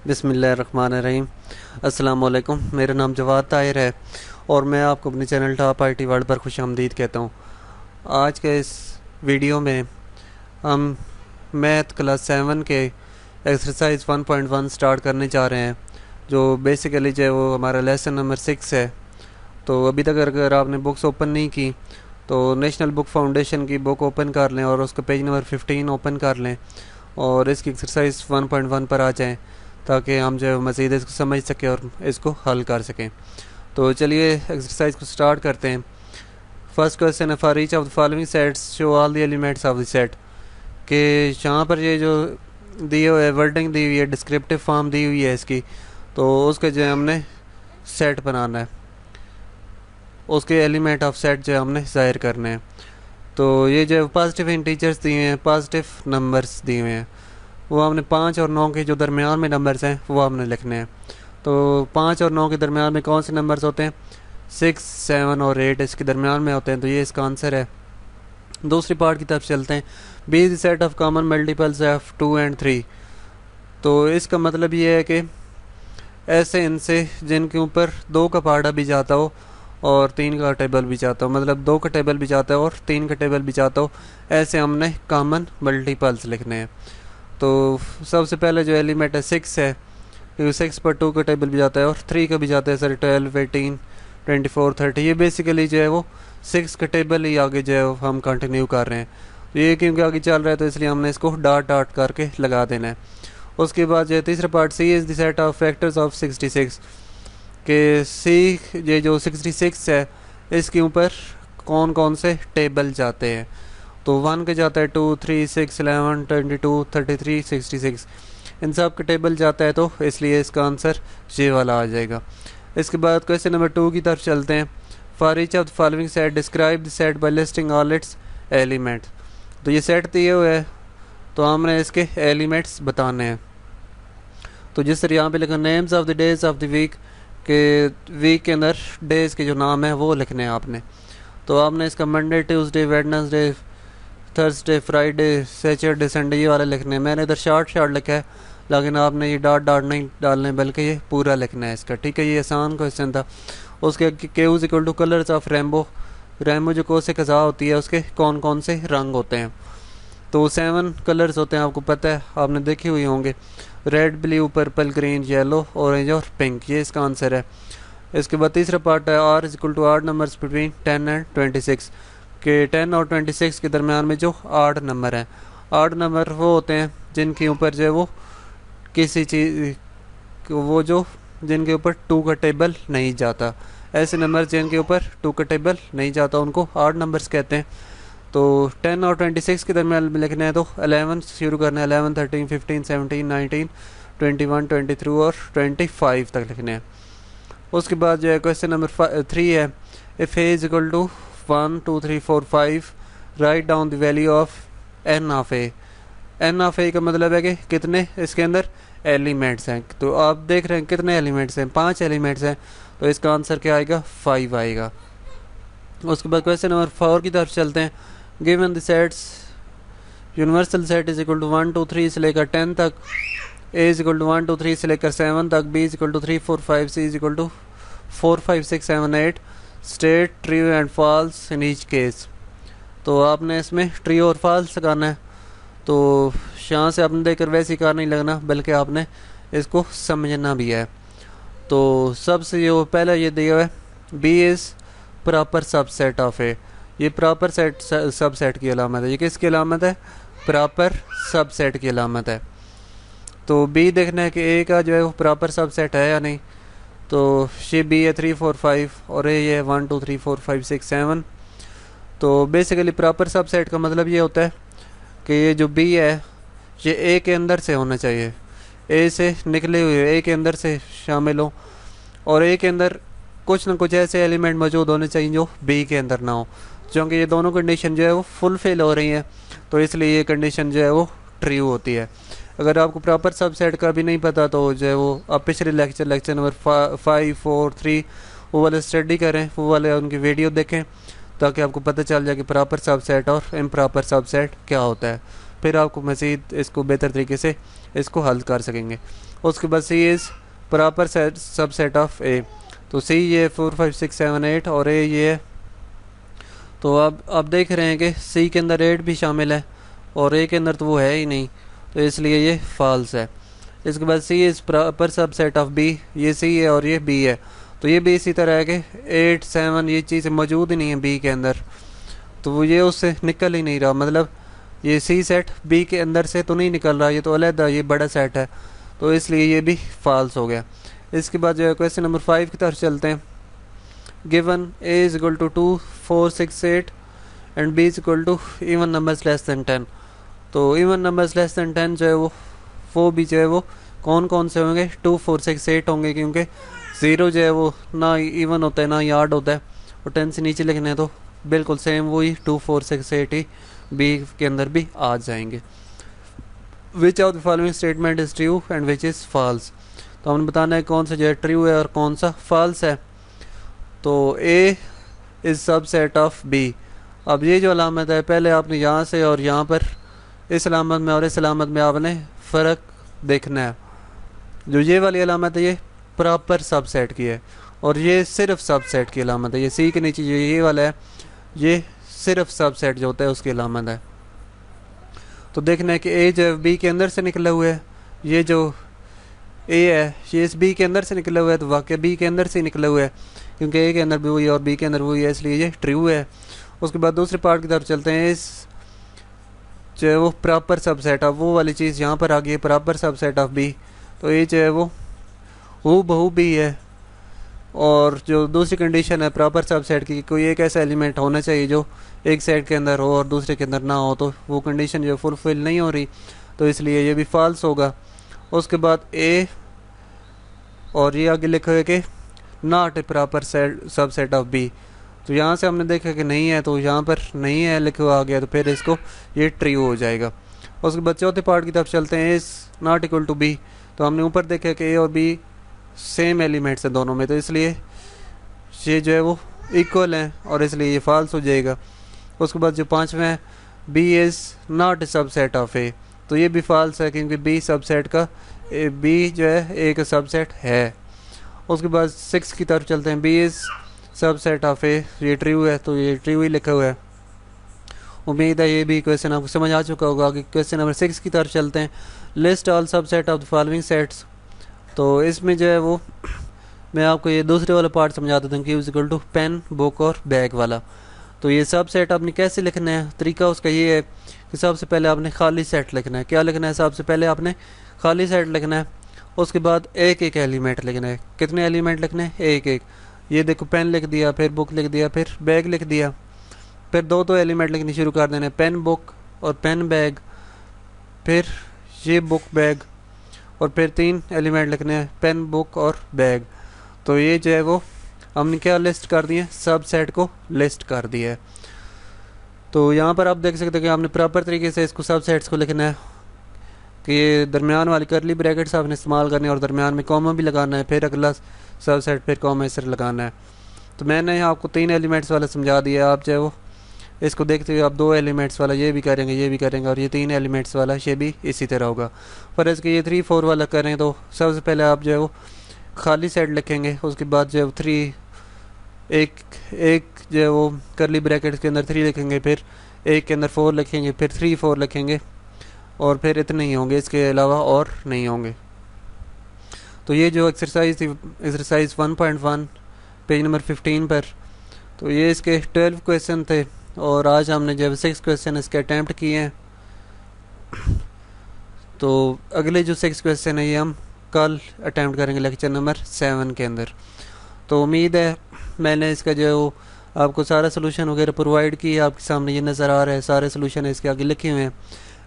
बिस्मिल्लाहिर्रहमानिर्रहीम। अस्सलाम वालेकुम। मेरा नाम जवाद ताहिर है और मैं आपको अपने चैनल टॉप आईटी वर्ल्ड पर खुशामदीद कहता हूँ। आज के इस वीडियो में हम मैथ क्लास 7 के एक्सरसाइज 1.1 स्टार्ट करने जा रहे हैं, जो बेसिकली जो है वो हमारा लेसन नंबर 6 है। तो अभी तक अगर आपने बुक्स ओपन नहीं की तो नेशनल बुक फाउंडेशन की बुक ओपन कर लें और उसका पेज नंबर 15 ओपन कर लें और इसकी एक्सरसाइज 1.1 पर आ जाएं, ताकि हम जो मज़ीद इसको समझ सकें और इसको हल कर सकें। तो चलिए एक्सरसाइज को स्टार्ट करते हैं। फर्स्ट क्वेश्चन है, for each of the following sets show all the elements of the set. कि यहाँ पर ये जो दिए हुए वर्डिंग दी हुई है, डिस्क्रिप्टिव फॉर्म दी हुई है इसकी, तो उसके जो है हमने सेट बनाना है, उसके एलिमेंट ऑफ सेट जो है हमने ज़ाहिर करने हैं। तो ये जो पॉजिटिव इंटीजर्स दिए हैं, पॉजिटिव नंबर्स दिए हुए हैं, वो हमने 5 और 9 के जो दरमियान में नंबर्स हैं वो हमने लिखने हैं। तो 5 और 9 के दरमियान में कौन से नंबर्स होते हैं? 6, 7 और 8 इसके दरमियान में होते हैं, तो ये इसका आंसर है। दूसरी पार्ट की तरफ चलते हैं। B is the set of common multiples of 2 and 3। तो इसका मतलब ये है कि ऐसे इनसे जिनके ऊपर 2 का पहाड़ा भी जाता हो और 3 का टेबल भी जाता हो, मतलब 2 का टेबल भी जाता हो और 3 का टेबल भी जाता हो, ऐसे हमने कॉमन मल्टीपल्स लिखने हैं। तो सबसे पहले जो एलिमेंट है 6 है, क्योंकि 6 पर 2 का टेबल भी जाता है और 3 का भी जाता है, सर 12, 18, 24, 30। ये बेसिकली जो है वो 6 का टेबल ही आगे जो है हम कंटिन्यू कर रहे हैं। तो ये क्योंकि आगे चल रहा है तो इसलिए हमने इसको डॉट डॉट करके लगा देना है। उसके बाद जो है तीसरा part, C is the set of factors of 66। के सी ये जो 66 है इसके ऊपर कौन कौन से टेबल जाते हैं? तो 1 के जाता है 2, 3, 6, 11, 22, 33, 66, इन सब का टेबल जाता है, तो इसलिए इसका आंसर ये वाला आ जाएगा। इसके बाद क्वेश्चन नंबर 2 की तरफ चलते हैं। For each of the following set describe the set by listing all its elements. तो ये सेट दिए हुए है तो हमने इसके एलिमेंट्स बताने हैं। तो जिस तरह यहाँ पे लिखा names of the days of the week, के वीक के अंदर डेज़ के जो नाम है वो लिखने हैं आपने। तो आपने इसका Monday, Tuesday, Wednesday, Thursday, Friday, Saturday, Sunday ये वाला लिखने हैं। मैंने इधर शॉर्ट लिखा है, लेकिन आपने ये डॉट डॉट नहीं डालने बल्कि ये पूरा लिखना है इसका, ठीक है। ये आसान क्वेश्चन था। उसके Q is equal two colours of rainbow. Rainbow जो कोसे कज़ा होती है उसके कौन कौन से रंग होते हैं? तो 7 कलर्स होते हैं, आपको पता है, आपने देखे हुए होंगे, red, blue, purple, green, yellow, orange और पिंक। ये इसका आंसर है। इसके बाद तीसरा पार्ट है, R is equal to odd numbers between 10 and 26। के 10 और 26 के दरमियान में जो आड नंबर हैं, आड नंबर वो होते हैं जिनके ऊपर जो है वो किसी चीज़ वो जो जिनके ऊपर 2 का टेबल नहीं जाता। ऐसे नंबर जिनके ऊपर 2 का टेबल नहीं जाता उनको आड नंबर्स कहते हैं। तो 10 और 26 के दरमियान में लिखना है तो 11 शुरू करना है, 11, 13, 15, 17, 19, 21, 23 और 25 तक लिखने हैं। उसके बाद जो है क्वेश्चन नंबर 3 है, if A is equal to 1, 2, 3, 4, 5 right down the value of N of A. N of A का मतलब है कि कितने इसके अंदर एलिमेंट्स हैं। तो आप देख रहे हैं कितने एलिमेंट्स हैं, 5 एलिमेंट्स हैं, तो इसका आंसर क्या आएगा? 5 आएगा। उसके बाद क्वेश्चन नंबर 4 की तरफ चलते हैं। Given the sets universal set is equal to 1, 2, 3 से लेकर 10 तक, ए इज इक्वल टू 1, 2, 3 से लेकर 7 तक, B is equal to 3, 4, 5, C is equal to 4, 5, 6, 7, 8, state true and false in each case. तो आपने इसमें ट्रू और फॉल्स लगाना है। तो यहाँ से आपने देखकर वैसे ही कार नहीं लगना, बल्कि आपने इसको समझना भी है। तो सबसे ये पहला ये दिया हुआ है, B is proper subset of A. ये प्रॉपर सेट सबसेट की अलामत है। ये किसकी अलामत है? प्रॉपर सबसेट की अलामत है। तो बी देखना है कि ए का जो है वो प्रॉपर सबसेट है या नहीं। तो ये बी है 3, 4, 5 और ये 1, 2, 3, 4, 5, 6, 7। तो बेसिकली प्रॉपर सबसेट का मतलब ये होता है कि ये जो बी है ये ए के अंदर से होना चाहिए, ए से निकले हुए, ए के अंदर से शामिल हो, और ए के अंदर कुछ ना कुछ ऐसे एलिमेंट मौजूद होने चाहिए जो बी के अंदर ना हो। क्योंकि ये दोनों कंडीशन जो है वो फुलफिल हो रही हैं, तो इसलिए ये कंडीशन जो है वो ट्रू होती है। अगर आपको प्रॉपर सबसेट का भी नहीं पता तो जो है वो आप पिछले लेक्चर नंबर 5, 4, 3 वो वाले स्टडी करें, वो वाले उनकी वीडियो देखें, ताकि आपको पता चल जाए कि प्रॉपर सबसेट और इम्प्रॉपर सबसेट क्या होता है। फिर आपको मज़ीद इसको बेहतर तरीके से इसको हल कर सकेंगे। उसके बाद C is proper subset of A. तो सी ये 4 5 6 7 8 और ए ये है। तो अब आप देख रहे हैं कि सी के अंदर 8 भी शामिल है और ए के अंदर तो वो है ही नहीं, तो इसलिए ये फॉल्स है। इसके बाद C is proper subset of B. ये सी है और ये बी है, तो ये भी इसी तरह है कि 8 7 ये चीज़ें मौजूद ही नहीं है बी के अंदर, तो वो ये उससे निकल ही नहीं रहा। मतलब ये सी सेट बी के अंदर से तो नहीं निकल रहा, ये तो अलग ये बड़ा सेट है, तो इसलिए ये भी फॉल्स हो गया। इसके बाद जो है क्वेश्चन नंबर 5 की तरफ चलते हैं। Given A is equal to 2 4 6 8 and B is equal to even numbers less than 10। तो इवन नंबर्स लेस दैन 10 जो है वो भी जो है वो कौन कौन से होंगे? 2 4 6 8 होंगे, क्योंकि 0 जो है वो ना इवन होता है ना यार्ड होता है, और 10 से नीचे लिखने हैं तो बिल्कुल सेम वही 2 4 6 8 ही बी के अंदर भी आ जाएंगे। Which of the following statement is true and which is false. तो हमने बताना है कौन सा जो है ट्रू है और कौन सा फॉल्स है। तो A is subset of B. अब ये जो अलामत है पहले आपने यहाँ से और यहाँ पर इस अलामत में और इस अलामत में आपने फ़र्क देखना है। जो ये वाली अलामत है ये प्रॉपर सबसेट की है और ये सिर्फ सबसेट की अलामत है। ये सी के नीचे जो ये वाला है ये सिर्फ सबसेट जो होता है उसकी अलामत है। तो देखना है कि ए जो बी के अंदर से निकला हुआ है, ये जो ए है ये इस बी के अंदर से निकला हुआ है, तो वाकई बी के अंदर से निकला हुआ है, क्योंकि ए के अंदर भी वही है और बी के अंदर वही है, इसलिए ये ट्रू है। उसके बाद दूसरे पार्ट की तरफ चलते हैं। इस जो है वो प्रॉपर सबसेट ऑफ वो वाली चीज़ यहाँ पर आ गई है, प्रॉपर सबसेट ऑफ बी। तो ये जो है वो बहु बी है। और जो दूसरी कंडीशन है प्रॉपर सबसेट की, कोई एक ऐसा एलिमेंट होना चाहिए जो एक सेट के अंदर हो और दूसरे के अंदर ना हो, तो वो कंडीशन जो फुलफिल नहीं हो रही, तो इसलिए ये भी फॉल्स होगा। उसके बाद ए और ये आगे लिखा है कि not a proper subset of B. तो यहाँ से हमने देखा कि नहीं है, तो यहाँ पर नहीं है लिखा हुआ आ गया, तो फिर इसको ये ट्रू हो जाएगा। उसके बाद चौथे पार्ट की तरफ चलते हैं। इस नॉट इक्वल टू बी। तो हमने ऊपर देखा कि ए और बी सेम एलिमेंट्स हैं दोनों में, तो इसलिए ये जो है वो इक्वल हैं और इसलिए ये फॉल्स हो जाएगा। उसके बाद जो पांचवें है B is not a subset of A. तो ये भी फॉल्स है क्योंकि बी सबसेट का बी जो है ए का सबसेट है। उसके बाद 6 की तरफ चलते हैं। B is subset of A, ये ट्रू है, तो ये ट्रू ही लिखा हुआ है। उम्मीद है ये भी क्वेश्चन आपको समझ आ चुका होगा। कि क्वेश्चन नंबर 6 की तरफ चलते हैं। List all subset of the following sets. तो इसमें जो है वो मैं आपको ये दूसरे वाला पार्ट समझा देता हूँ कि is equal to pen book और बैग वाला। तो ये सब सेट आपने कैसे लिखना है, तरीका उसका ये है कि सबसे पहले आपने खाली सेट लिखना है। क्या लिखना है? सबसे पहले आपने खाली सेट लिखना है। उसके बाद एक एक एलिमेंट लिखना है। कितने एलिमेंट लिखने हैं? एक एक। ये देखो पेन लिख दिया, फिर बुक लिख दिया, फिर बैग लिख दिया, फिर दो एलिमेंट लिखने शुरू कर देने, पेन बुक और पेन बैग, फिर ये बुक बैग, और फिर 3 एलिमेंट लिखने हैं, पेन बुक और बैग। तो ये जो है वो हमने क्या लिस्ट कर दिए? सब सेट को लिस्ट कर दिया है। तो यहाँ पर आप देख सकते हैं कि आपने प्रॉपर तरीके से इसको सब सेट्स को लिखना है कि ये दरमियान वाली करली ब्रैकेट्स आपने इस्तेमाल करने और दरमियान में कॉमा भी लगाना है, फिर अगला सब सेट, फिर कॉमा इस तरह लगाना है। तो मैंने आपको 3 एलिमेंट्स वाला समझा दिया। आप जो है वो इसको देखते हुए आप 2 एलिमेंट्स वाला ये भी करेंगे, ये भी करेंगे, और ये 3 एलिमेंट्स वाला ये भी इसी तरह होगा। पर इसके ये 3 4 वाला करें तो सबसे पहले आप जो है वो खाली सेट लिखेंगे। उसके बाद जो है 3 एक जो है वो करली ब्रैकेट्स के अंदर 3 लिखेंगे, फिर एक के अंदर 4 लिखेंगे, फिर 3 4 लिखेंगे, और फिर इतने ही होंगे, इसके अलावा और नहीं होंगे। तो ये जो एक्सरसाइज थी, एक्सरसाइज 1.1 पेज नंबर 15 पर, तो ये इसके 12 क्वेश्चन थे और आज हमने जब 6 क्वेश्चन इसके अटैम्प्ट किए हैं। तो अगले जो 6 क्वेश्चन है ये हम कल अटैम्प्ट करेंगे लेक्चर नंबर 7 के अंदर। तो उम्मीद है मैंने इसका जो है वो आपको सारा सोल्यूशन वगैरह प्रोवाइड किया। आपके सामने ये नज़र आ रहा है, सारे सोल्यूशन इसके आगे लिखे हुए हैं।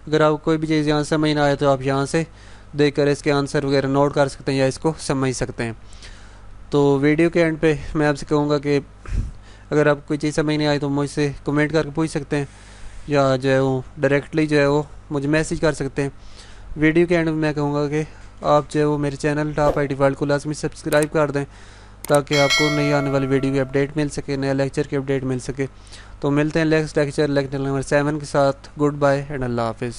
अगर आपको कोई भी चीज़ यहाँ समझ ना आए तो आप यहाँ से देखकर इसके आंसर वगैरह नोट कर सकते हैं या इसको समझ सकते हैं। तो वीडियो के एंड पे मैं आपसे कहूँगा कि अगर आपको कोई चीज़ समझ नहीं आई तो मुझसे कमेंट करके पूछ सकते हैं, या जो है वो डायरेक्टली जो है वो मुझे मैसेज कर सकते हैं। वीडियो के एंड में मैं कहूँगा कि आप जो है वो मेरे चैनल टॉप IT वर्ल्ड को लाजमी सब्सक्राइब कर दें ताकि आपको नई आने वाली वीडियो की अपडेट मिल सके, नया लेक्चर की अपडेट मिल सके। तो मिलते हैं नेक्स्ट लेक्चर नंबर 7 के साथ। गुड बाय एंड अल्लाह हाफिज़।